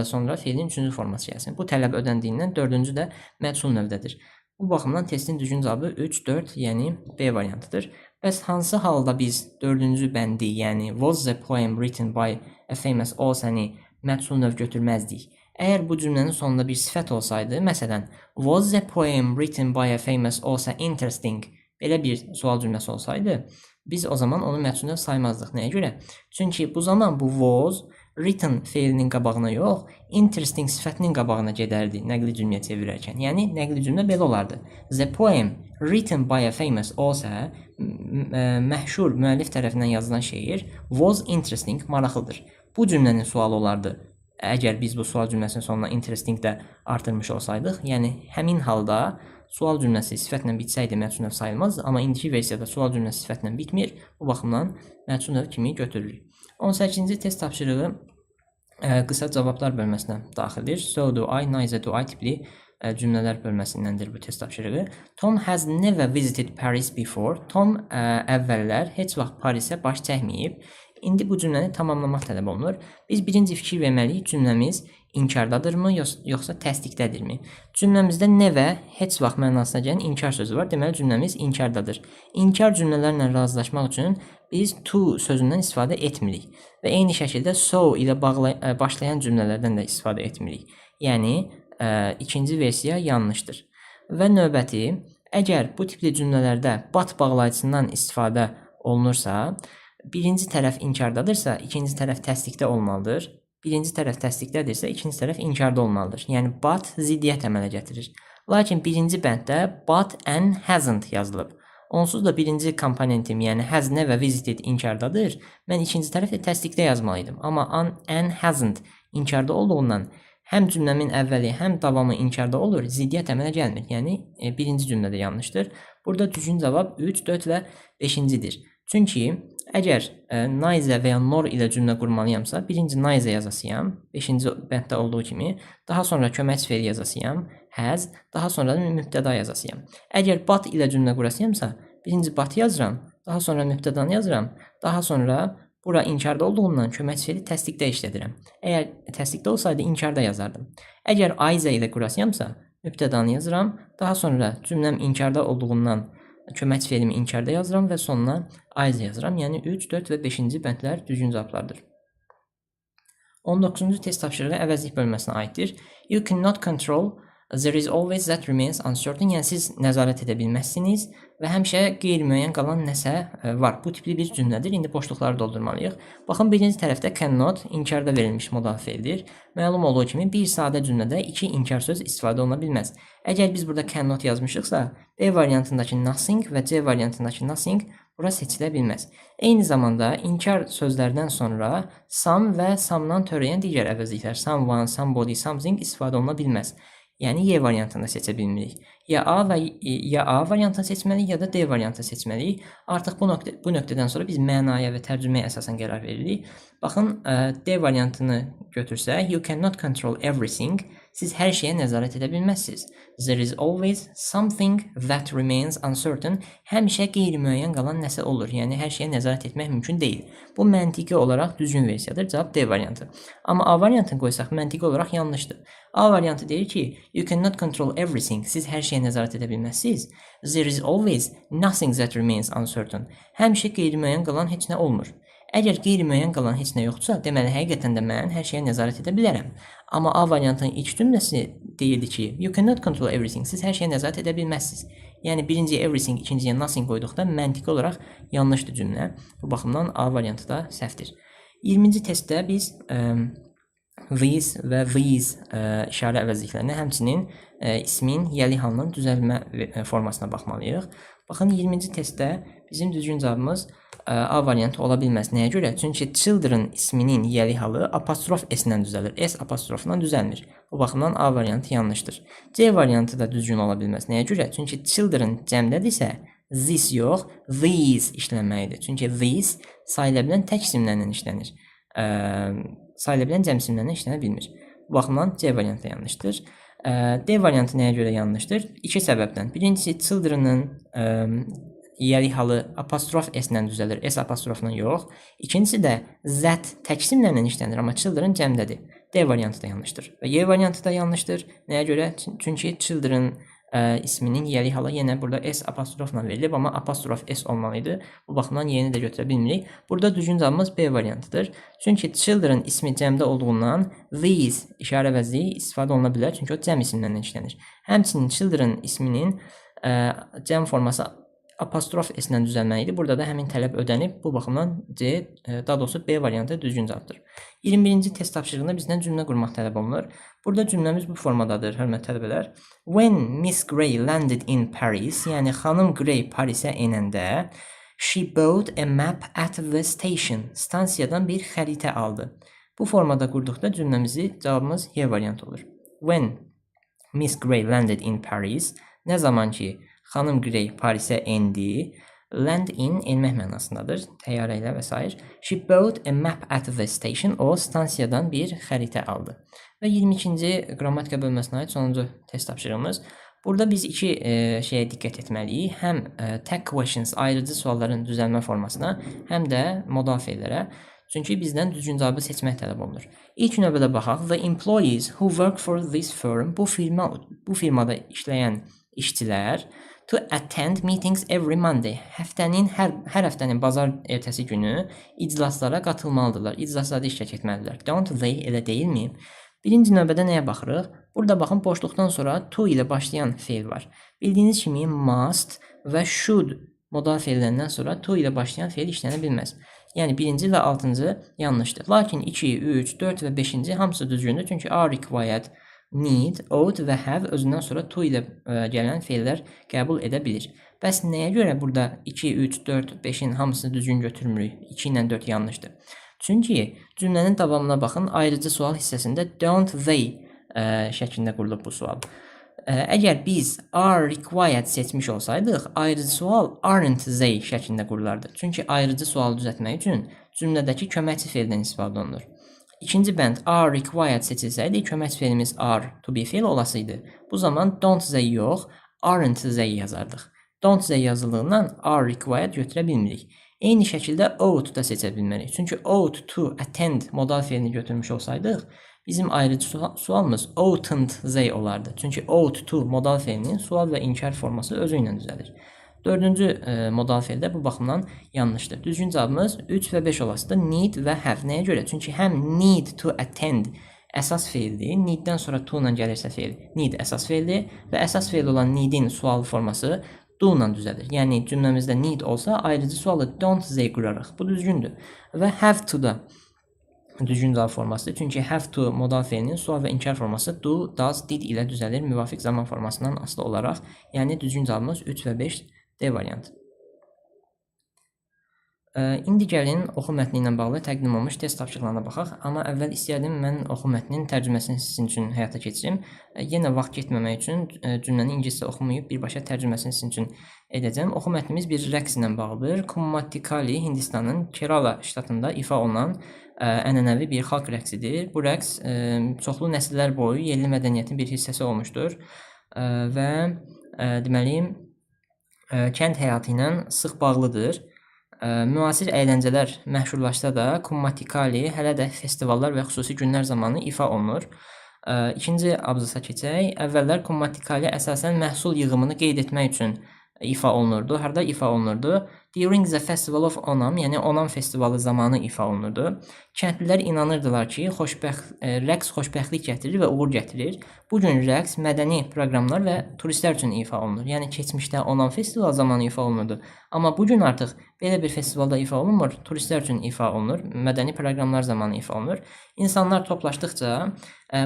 Speaker 1: sonra feilin 3-cü forması gəlsin. Bu tələb ödəndiyindən 4-cü də məhsul növdədir. Bu baxımdan testin düzgün cavabı 3, 4, yəni B variantıdır. Bəs hansı halda biz 4-cü bəndi, yəni was the poem written by a famous author-ni məhsul növ götürməzdik? Əgər bu cümlənin sonunda bir sifət olsaydı, məsələn, was the poem written by a famous author interesting? Belə bir sual cümləsi olsaydı, biz o zaman onu məhsul növ saymazdıq. Nəyə görə? Çünki bu zaman bu was written feilinin qabağına yox, interesting sifətinin qabağına gedərdi nəqli cümləyə çevirərkən. Yəni nəqli cümlə belə olardı. The poem written by a famous author, məşhur müəllif tərəfindən yazılan şeir, was interesting, maraqlıdır. Bu cümlənin sualı olardı. Əgər biz bu sual cümləsinin sonuna interesting də artırmış olsaydıq, yəni həmin halda sual cümləsi sifətlə bitsəydi məhsul növ sayılmazdı, amma indiki versiyada sual cümləsi sifətlə bitmir. Bu baxımdan məhsul növ kimi götürülür. 18-ci test tapşırığı qısa cavablar bölməsinə daxildir. So do I, neither do I tipli cümlələr bölməsindəndir bu test tapşırığı. Tom has never visited Paris before. Tom əvvəllər heç vaxt Parisə baş çəkməyib. İndi bu cümləni tamamlamaq tələb olunur. Biz birinci fikir verməliyik, cümləmiz inkardadırmı, yoxsa təsdiqdədirmi? Cümləmizdə never heç vaxt mənasına gələn inkar sözü var. Deməli, cümləmiz inkardadır. İnkar cümlələrlə razılaşmaq üçün biz to sözündən istifadə etmirik. Və eyni şəkildə so ilə başlayan cümlələrdən də istifadə etmirik. Yəni, ikinci versiya yanlışdır. Və növbəti, əgər bu tipli cümlələrdə but bağlayıcısından istifadə olunursa, birinci tərəf inkardadırsa, ikinci tərəf təsdiqdə olmalıdır. Birinci tərəf təsdiqdədirsə, ikinci tərəf inkarda olmalıdır. Yəni, but ziddiyyət əmələ gətirir. Lakin birinci bənddə but and hasn't yazılıb. Onsuz da birinci komponentim, yəni has never visited inkardadır. Mən ikinci tərəfdə təsdiqdə yazmalıydım. Amma and hasn't inkarda olduğundan həm cümləmin əvvəli, həm davamı inkarda olur, ziddiyyət əmələ gəlmir. Yəni, birinci cümlədə yanlışdır. Burada düzgün cavab 3, 4 və 5-cidir. Çünki əgər neither və ya nor ilə cümlə qurmalıyamsa, birinci neither yazasıyam, 5-ci bənddə olduğu kimi, daha sonra köməkçi feil yazasıyam, has, daha sonra da mübtəda yazasıyam. Əgər but ilə cümlə qurasıyamsa, birinci but yazıram, daha sonra mübtədanı yazıram, daha sonra bura inkarda olduğundan köməkçi feili təsdiqdə işlədirəm. Əgər təsdiqdə olsaydı, inkarda yazardım. Əgər either ilə qurasıyamsa, mübtədanı yazıram, daha sonra cümləm inkarda olduğundan köməkçi feilimi inkarda yazıram və sonuna either yazıram. Yəni 3, 4 və 5-ci bəndlər düzgün cavablardır. 19-cu test tapşırığı əvəzlik bölməsinə aiddir. You cannot control, there is always that remains uncertain. Yəni siz nəzarət edə bilməzsiniz və həmişə qeyri-müəyyən qalan nəsə var. Bu tipli bir cümlədir. İndi boşluqları doldurmalıyıq. Baxın, birinci tərəfdə cannot inkarda verilmiş modal feildir. Məlum olduğu kimi bir sadə cümlədə iki inkar söz istifadə oluna bilməz. Əgər biz burada cannot yazmışıqsa, B variantındakı nothing və C variantındakı nothing bura seçilə bilməz. Eyni zamanda inkar sözlərdən sonra some və somedan törəyən digər əvəzliklər someone, somebody, something istifadə oluna bilməz. Yəni Y variantında seçə bilmirik. Ya A variantını seçməliyik, ya da D variantını seçməliyik. Artıq bu nöqtədən sonra biz mənaya və tərcüməyə əsasən qərar veririk. Baxın, D variantını götürsək, you cannot control everything. Siz hər şeyə nəzarət edə bilməzsiniz. There is always something that remains uncertain. Həmişə qeyri-müəyyən qalan nəsə olur. Yəni, hər şeyə nəzarət etmək mümkün deyil. Bu məntiqi olaraq düzgün versiyadır. Cavab D variantı. Amma A variantını qoysaq, məntiqi olaraq yanlışdır. A variantı deyir ki, you cannot control everything. Siz hər şeyə nəzarət edə bilməzsiniz. There is always nothing that remains uncertain. Həmişə qeyri-müəyyən qalan heç nə olmur. Əgər qeyri-müəyyən qalan heç nə yoxdursa, deməli, həqiqətən də mən hər şeyə nəzarət edə bilərəm. Amma A variantının ilk cümləsi deyirdi ki, you cannot control everything. Siz hər şeyə nəzarət edə bilməzsiniz. Yəni, birinciyə everything, ikinciyə nothing qoyduqda məntiqi olaraq yanlışdır cümlə. Bu baxımdan A variantı da səhvdir. 20-ci testdə biz these və these işarə əvəzliklərinə, həmçinin ismin yəli halının düzəlmə formasına baxmalıyıq. Baxın, 20-ci testdə bizim düzgün cavabımız A variantı ola bilməz. Nəyə görə? Çünki children isminin yəli halı apostrof S-lə düzəlir. S apostrofla düzəlmir. Bu baxımdan A variantı yanlışdır. C variantı da düzgün ola bilməz. Nəyə görə? Çünki children cəmdədirsə, this yox, these işlənməlidir. Çünki these sayıla bilən tək simlərlə işlənir. Sayıla bilən cəm simlərlə işlənə bilmir. Bu baxımdan C variantı yanlışdır. D variantı nəyə görə yanlışdır? İki səbəbdən. Birincisi, children'ın yəli halı apostrof S-lə düzəlir, S apostrofla yox. İkincisi də Z tək simlərlə işlənir, amma children cəmdədir. D variantı da yanlışdır. Və Y variantı da yanlışdır. Nəyə görə? Çünki children isminin yəli halı yenə burada S apostrofla verilib, amma apostrof S olmalıydı. Bu baxımdan Y-ni də götürə bilmirik. Burada düzgün cavabımız B variantıdır. Çünki children ismi cəmdə olduğundan these işarə əvəzliyi istifadə oluna bilər, çünki o cəm isimlərlə işlənir. Həmçinin children isminin cəm forması apostrof S-lə düzəlməlidir. Burada da həmin tələb ödənib. Bu baxımdan C, daha doğrusu B variantı düzgün cavabdır. 21-ci test tapşırığında bizdən cümlə qurmaq tələb olunur. Burada cümləmiz bu formadadır, hörmətli tələbələr. When Miss Grey landed in Paris, yəni xanım Grey Parisə enəndə, she bought a map at the station. Stansiyadan bir xəritə aldı. Bu formada qurduqda cümləmizi cavabımız Y variantı olur. When Miss Grey landed in Paris, nə zaman ki xanım Grey Parisə endi, land in enmək mənasındadır, təyyarə ilə və s. She bought a map at the station, o stansiyadan bir xəritə aldı. Və 22-ci qrammatika bölməsinə aid sonuncu test tapşırığımız. Burada biz iki şeyə diqqət etməliyik. Həm tag questions, ayrıcı sualların düzəlmə formasına, həm də modal feillərə. Çünki bizdən düzgün cavabı seçmək tələb olunur. İlk növbədə baxaq. The employees who work for this firm, bu firmada işləyən işçilər to attend meetings every Monday. Hər həftənin bazar ertəsi günü iclaslara qatılmalıdırlar. İclaslarda iştirak etməlidirlər. Don't they, elə deyilmi? Birinci növbədə nəyə baxırıq? Burada baxın, boşluqdan sonra to ilə başlayan feil var. Bildiyiniz kimi must və should modal feillərindən sonra to ilə başlayan feil işlənə bilməz. Yəni birinci və altıncı yanlışdır. Lakin 2, 3, 4 və 5-ci hamısı düzgündür. Çünki are required, need, ought və have özündən sonra to ilə gələn feillər qəbul edə bilir. Bəs nəyə görə burada 2, 3, 4, 5-in hamısını düzgün götürmürük? 2 ilə 4 yanlışdır. Çünki cümlənin davamına baxın, ayrıcı sual hissəsində don't they şəklində qurulub bu sual. Əgər biz are required seçmiş olsaydıq, ayrıcı sual aren't they şəklində qurulardı. Çünki ayrıcı sualı düzəltmək üçün cümlədəki köməkçi feildən istifadə olunur. İkinci bənd are required seçilsəydi, köməkçi feilimiz are to be feil olasıydı. Bu zaman don't they yox, aren't they yazardıq. Don't they yazıldığından are required götürə bilmirik. Eyni şəkildə ought da seçə bilmərik. Çünki ought to attend modal feilini götürmüş olsaydıq, bizim ayrıcı sualımız oughtn't they olardı. Çünki ought to modal feilinin sual və inkar forması özü ilə düzəlir. Dördüncü modal feildə bu baxımdan yanlışdır. Düzgün cavabımız 3 və 5 olasıdır. Need və have. Nəyə görə? Çünki həm need to attend əsas feildir. Needdən sonra to ilə gəlirsə feil. Need əsas feildir və əsas feil olan needin sual forması do ilə düzəlir. Yəni cümləmizdə need olsa ayrıcı sualı don't they qurarıq. Bu düzgündür. Və have to da düzgün cavab formasıdır. Çünki have to modal feilinin sual və inkar forması do, does, did ilə düzəlir müvafiq zaman formasından asılı olaraq. Yəni düzgün cavabımız 3 və 5 D variantı. İndi gəlin oxu mətni ilə bağlı təqdim olmuş test tapşırıqlarına baxaq. Amma əvvəl istəyərdim mən oxu mətninin tərcüməsini sizin üçün həyata keçirim. Yenə vaxt getməmək üçün cümləni ingiliscə oxumayıb birbaşa tərcüməsini sizin üçün edəcəm. Oxu mətnimiz bir rəqs ilə bağlıdır. Kummatikali Hindistanın Kerala ştatında ifa olunan ənənəvi bir xalq rəqsidir. Bu rəqs çoxlu nəsillər boyu yerli mədəniyyətin bir hissəsi olmuşdur və deməli kənd həyatı ilə sıx bağlıdır. Müasir əyləncələr məşhurlaşsa da Kummatikali hələ də festivallar və xüsusi günlər zamanı ifa olunur. İkinci abzasa keçək. Əvvəllər Kummatikali əsasən məhsul yığımını qeyd etmək üçün ifa olunurdu. Harda ifa olunurdu? During the festival of Onam, yəni Onam festivalı zamanı ifa olunurdu. Kəndlilər inanırdılar ki, rəqs xoşbəxtlik gətirir və uğur gətirir. Bu gün rəqs mədəni proqramlar və turistlər üçün ifa olunur. Yəni keçmişdə Onam festivalı zamanı ifa olunurdu. Amma bu gün artıq belə bir festivalda ifa olunmur, turistlər üçün ifa olunur, mədəni proqramlar zamanı ifa olunur. İnsanlar toplaşdıqca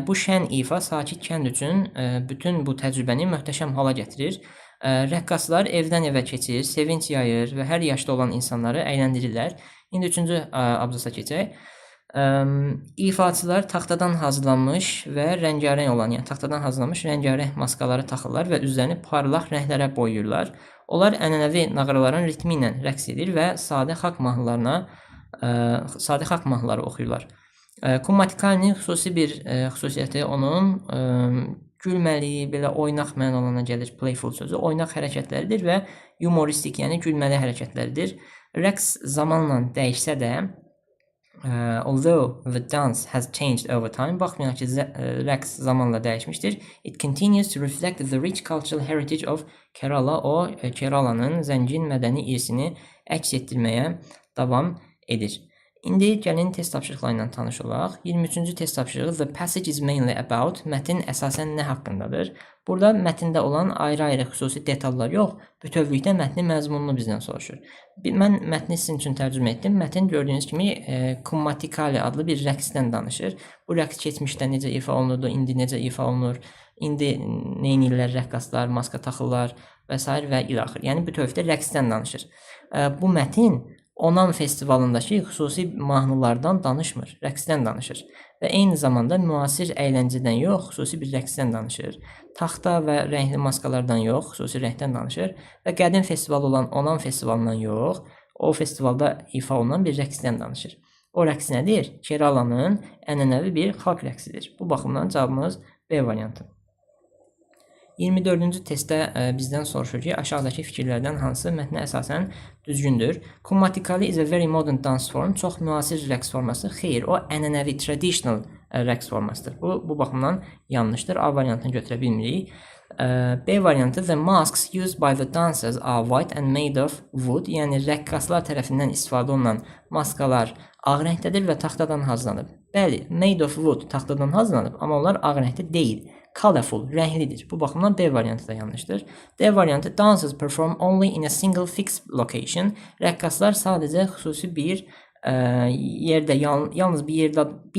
Speaker 1: bu şən ifa sakit kənd üçün bütün bu təcrübəni möhtəşəm hala gətirir. Rəqqaslar evdən evə keçir, sevinç yayır və hər yaşda olan insanları əyləndirirlər. İndi 3-cü abzasa keçək. İfaçılar taxtadan hazırlanmış və rəngarəng olan, yəni taxtadan hazırlanmış rəngarəng maskaları taxırlar və üzlərini parlaq rənglərə boyayırlar. Onlar ənənəvi nağaraların ritmi ilə rəqs edir və sadə xalq mahnıları oxuyurlar. Kumatikalinin xüsusi bir xüsusiyyəti onun gülməli, belə oynaq mənalana gəlir, playful sözü, oynaq hərəkətləridir və humoristik, yəni gülməli hərəkətləridir. Rəqs zamanla dəyişsə də, although the dance has changed over time, baxmayaraq ki, rəqs zamanla dəyişmişdir, it continues to reflect the rich cultural heritage of Kerala, o Keralanın zəngin mədəni irsini əks etdirməyə davam edir. İndi gəlin test tapşırıqları ilə tanış olaq. 23-cü test tapşırığı The passage is mainly about, mətn əsasən nə haqqındadır? Burada mətndə olan ayrı-ayrı xüsusi detallar yox, bütövlükdə mətnin məzmununu bizdən soruşur. Mən mətni sizin üçün tərcümə etdim. Mətn gördüyünüz kimi Kummatikali adlı bir rəqsdən danışır. Bu rəqs keçmişdə necə ifa olunurdu, indi necə ifa olunur, indi neynirlər rəqqaslar, maska taxırlar və s. və ilaxır. Yəni bütövlükdə rəqsdən danışır. Bu mətn Onam festivalındakı xüsusi mahnılardan danışmır, rəqsdən danışır və eyni zamanda müasir əyləncədən yox, xüsusi bir rəqsdən danışır. Taxta və rəngli maskalardan yox, xüsusi rəngdən danışır və qədim festival olan Onam festivalından yox, o festivalda ifa olunan bir rəqsdən danışır. O rəqs nədir? Keralanın ənənəvi bir xalq rəqsidir. Bu baxımdan cavabımız B variantı. 24-cü testdə bizdən soruşur ki, aşağıdakı fikirlərdən hansı mətnə əsasən düzgündür? Kummatikali is a very modern dance form. Çox müasir rəqs forması. Xeyr, o ənənəvi, traditional rəqs formasıdır. Bu baxımdan yanlışdır. A variantını götürə bilmirik. B variantı, the masks used by the dancers are white and made of wood. Yəni, rəqqaslar tərəfindən istifadə olunan maskalar ağ rəngdədir və taxtadan hazırlanıb. Bəli, made of wood taxtadan hazırlanıb, amma onlar ağ rəngdə deyil. Colorful, rənglidir. Bu baxımdan B variantı da yanlışdır. D variantı, dancers perform only in a single fixed location. Rəqqaslar sadəcə xüsusi bir yerdə, yalnız bir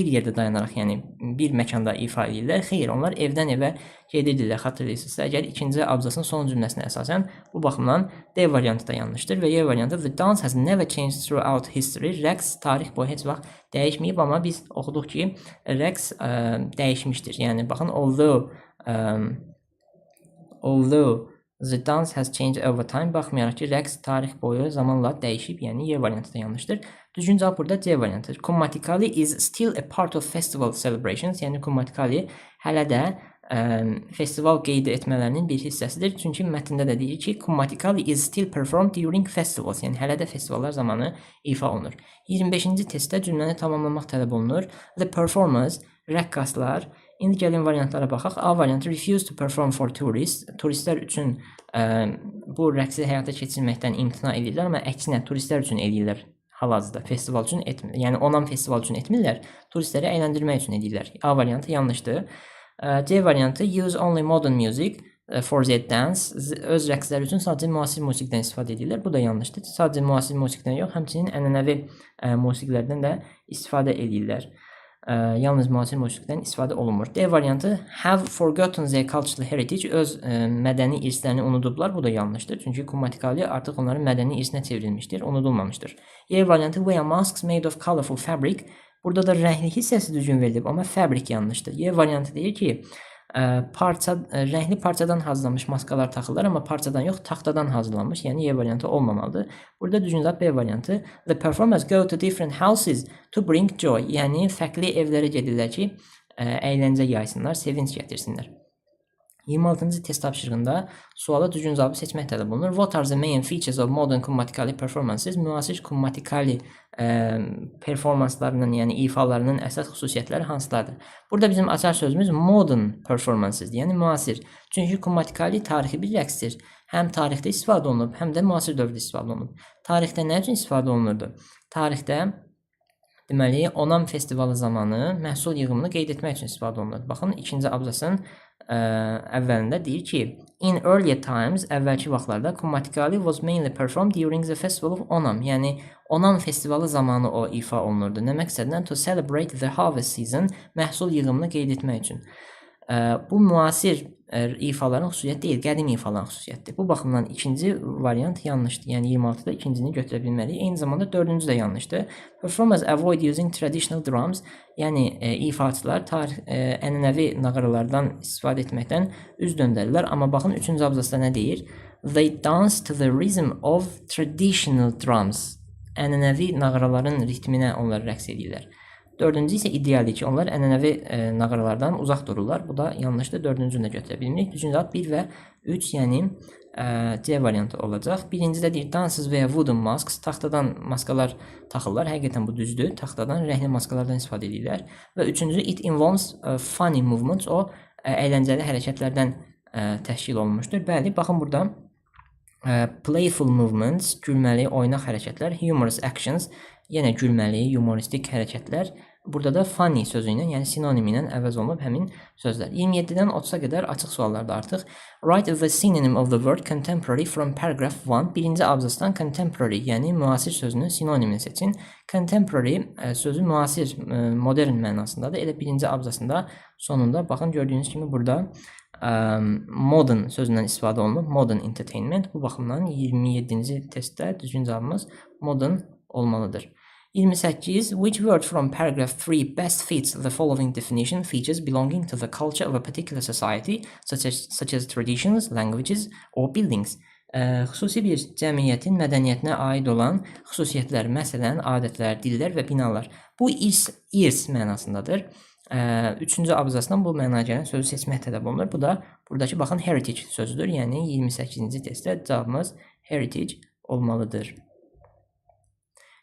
Speaker 1: yerdə dayanaraq, yəni bir məkanda ifa edirlər. Xeyr, onlar evdən evə gedirlər, xatırlayırsınızsa. Əgər ikinci abzasın son cümləsinə əsasən, bu baxımdan D variantı da yanlışdır və E variantı, the dance has never changed throughout history. Rəqs tarix boyu heç vaxt dəyişməyib, amma biz oxuduq ki, rəqs dəyişmişdir. Yəni, baxın, although the dance has changed over time, baxmayaraq ki, rəqs tarix boyu zamanla dəyişib, yəni E variantı da yanlışdır. Düzgün cavab burada C variantıdır. Kummatikali is still a part of festival celebrations, yəni Kummatikali hələ də festival qeyd etmələrinin bir hissəsidir. Çünki mətndə də deyir ki, Kummatikali is still performed during festivals, yəni hələ də festivallar zamanı ifa olunur. 25-ci testdə cümləni tamamlamaq tələb olunur. The performers, rəqqaslar. İndi gəlin variantlara baxaq. A variantı, refuse to perform for tourists. Turistlər üçün bu rəqsi həyata keçirməkdən imtina edirlər, amma əksinə turistlər üçün edirlər. Hal-hazırda festival üçün etmirlər. Yəni Onam festival üçün etmirlər, turistləri əyləndirmək üçün edirlər. A variantı yanlışdır. C variantı, use only modern music for their dance. Öz rəqsləri üçün sadəcə müasir musiqidən istifadə edirlər. Bu da yanlışdır. Sadəcə müasir musiqidən yox, həmçinin ənənəvi musiqilərdən də istifadə edirlər. Yalnız müasir musiqidən istifadə olunmur. D variantı, have forgotten their cultural heritage. Öz mədəni irslərini unudublar. Bu da yanlışdır. Çünki Kummatikali artıq onların mədəni irsinə çevrilmişdir, unudulmamışdır. E variantı, wear masks made of colorful fabric. Burada da rəngli hissəsi düzgün verilib, amma fabric yanlışdır. E variantı deyir ki, rəngli parçadan hazırlanmış maskalar taxırlar, amma parçadan yox, taxtadan hazırlanmış, yəni E variantı olmamalıdır. Burada düzgün cavab B variantı. The performers go to different houses to bring joy. Yəni fərqli evlərə gedirlər ki, əyləncə yaysınlar, sevinç gətirsinlər. 26-cı test tapşırığında suala düzgün cavabı seçmək tələb olunur. What are the main features of modern Kummatikali performances? Müasir Kummatikali performanslarının, yəni ifalarının əsas xüsusiyyətləri hansılardır? Burada bizim açar sözümüz modern performances, yəni müasir. Çünki Kummatikali tarixi bir rəqsdir. həm tarixdə istifadə olunub, həm də müasir dövrdə istifadə olunub. Tarixdə nə üçün istifadə olunurdu? Tarixdə deməli, Onam festivalı zamanı məhsul yığımını qeyd etmək üçün istifadə olunur. Baxın, ikinci abzasın əvvəlində deyir ki, in earlier times, əvvəlki vaxtlarda, Kummatikali was mainly performed during the festival of Onam. Yəni, Onam festivalı zamanı o ifa olunurdu. Nə məqsədlə? To celebrate the harvest season, məhsul yığımını qeyd etmək üçün. Bu müasir ifaların xüsusiyyəti deyil, qədim ifaların xüsusiyyətidir. Bu baxımdan ikinci variant yanlışdır. Yəni 26-da ikincini götürə bilməliyik. Eyni zamanda dördüncü də yanlışdır. Performers avoid using traditional drums. Yəni ifaçılar ənənəvi nağaralardan istifadə etməkdən üz döndərlər. Amma baxın 3-cü abzasda nə deyir? They dance to the rhythm of traditional drums. Ənənəvi nağaraların ritminə onlar rəqs edirlər. Dördüncü isə idealdir ki, onlar ənənəvi nağaralardan uzaq dururlar. Bu da yanlışdır. Dördüncünü də götürə bilmirik. Düzüncü ad 1 və 3, yəni C variantı olacaq. Birincidə deyir, dances və wooden masks. Taxtadan maskalar taxırlar. Həqiqətən bu düzdür. Taxtadan rəhli maskalardan istifadə edirlər. Və üçüncü, it involves funny movements. O, əyləncəli hərəkətlərdən təşkil olunmuşdur. Bəli, baxın burada playful movements, gülməli, oynaq hərəkətlər, humorous actions, yenə gülməli, humoristik hərəkətlər. Burada da funny sözü ilə, yəni sinonim ilə əvəz olunub həmin sözlər. 27-dən 30-a qədər açıq suallarda artıq. Write the synonym of the word contemporary from paragraph 1. Birinci abzasdan contemporary, yəni müasir sözünün sinonimini seçin. Contemporary sözü müasir, modern mənasındadır. Elə birinci abzasında sonunda, baxın gördüyünüz kimi burada modern sözündən istifadə olunub. Modern entertainment. Bu baxımdan 27-ci testdə düzgün cavabımız modern olmalıdır. 28. Which word from paragraph 3 best fits the following definition? Features belonging to the culture of a particular society, such as traditions, languages or buildings. Xüsusi bir cəmiyyətin mədəniyyətinə aid olan xüsusiyyətlər, məsələn, adətlər, dillər və binalar. Bu irs mənasındadır. Üçüncü abzasdan bu mənaya gələn sözü seçmək tələb olunur. Bu da buradakı baxın heritage sözüdür. Yəni 28-ci testdə cavabımız heritage olmalıdır.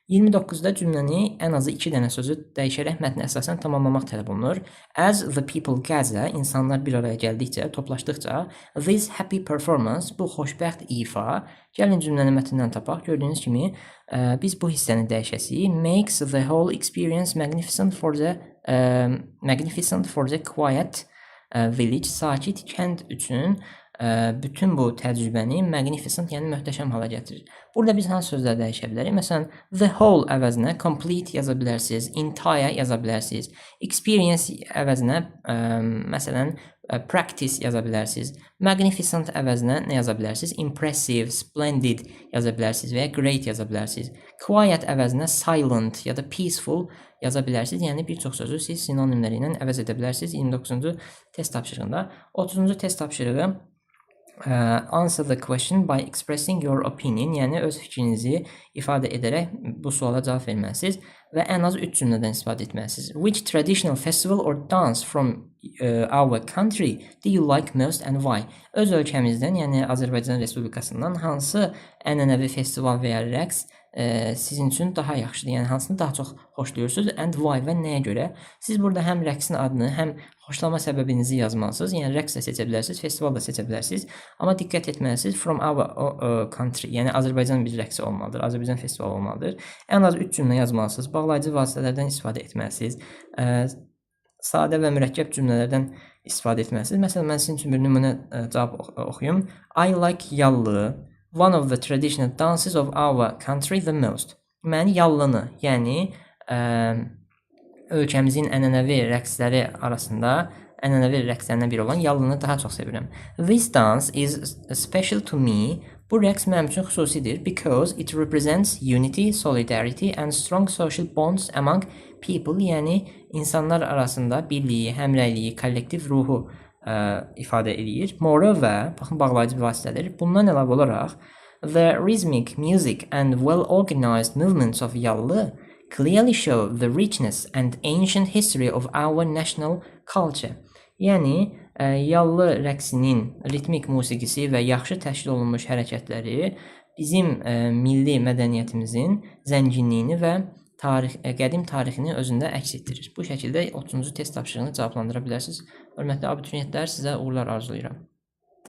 Speaker 1: 29-da cümləni ən azı 2 dənə sözü dəyişərək mətnə əsasən tamamlamaq tələb olunur. As the people gather, insanlar bir araya gəldikcə, toplaşdıqca, this happy performance, bu xoşbəxt ifa, gəlin cümləni mətndən tapaq. Gördüyünüz kimi, biz bu hissəni dəyişəsiyik. Makes the whole experience magnificent for the quiet village, sakit kənd üçün bütün bu təcrübəni magnificent, yəni möhtəşəm hala gətirir. Burada biz hansı sözlər dəyişə bilərik? Məsələn, the whole əvəzinə complete yaza bilərsiniz, entire yaza bilərsiniz. Experience əvəzinə, məsələn, practice yaza bilərsiniz. Magnificent əvəzinə nə yaza bilərsiniz? Impressive, splendid yaza bilərsiniz və ya great yaza bilərsiniz. Quiet əvəzinə silent ya da peaceful yaza bilərsiniz. Yəni, bir çox sözü siz sinonimləri ilə əvəz edə bilərsiniz 29-cu test tapşırığında. 30-cu test tapşırığı answer the question by expressing your opinion, yəni öz fikrinizi ifadə edərək bu suala cavab verməlisiniz və ən az 3 cümlədən istifadə etməlisiniz. Which traditional festival or dance from our country do you like most and why? Öz ölkəmizdən, yəni Azərbaycan Respublikasından hansı ənənəvi festival və ya rəqs sizin üçün daha yaxşıdır? Yəni hansını daha çox xoşlayırsınız and why və nəyə görə? Siz burada həm rəqsin adını, həm xoşlama səbəbinizi yazmalısınız. Yəni rəqs də seçə bilərsiniz, festival da seçə bilərsiniz. Amma diqqət etməlisiniz from our country. Yəni Azərbaycan bir rəqsi olmalıdır, Azərbaycan festivalı olmalıdır. Ən az 3 cümlə yazmalısınız. Bağlayıcı vasitələrdən istifadə etməlisiniz. Sadə və mürəkkəb cümlələrdən istifadə etməlisiniz. Məsələn, mən sizin üçün bir nümunə cavab oxuyum. I like yallı, one of the traditional dances of our country the most. Mən yallını, yəni ölkəmizin ənənəvi rəqsləri arasında ənənəvi rəqslərindən biri olan yallını daha çox sevirəm. This dance is special to me. Bu rəqs mənim üçün xüsusidir because it represents unity, solidarity and strong social bonds among people. Yəni insanlar arasında birliyi, həmrəyliyi, kollektiv ruhu ifadə edir. Moreover, baxın bağlayıcı vasitədir. Bundan əlavə olaraq, the rhythmic music and well-organized movements of yallı clearly show the richness and ancient history of our national culture. Yəni, yallı rəqsinin ritmik musiqisi və yaxşı təşkil olunmuş hərəkətləri bizim milli mədəniyyətimizin zənginliyini və qədim tarixini özündə əks etdirir. Bu şəkildə 30-cu test tapşırığını cavablandıra bilərsiniz. Hörmətli abituriyentlər, sizə uğurlar arzulayıram.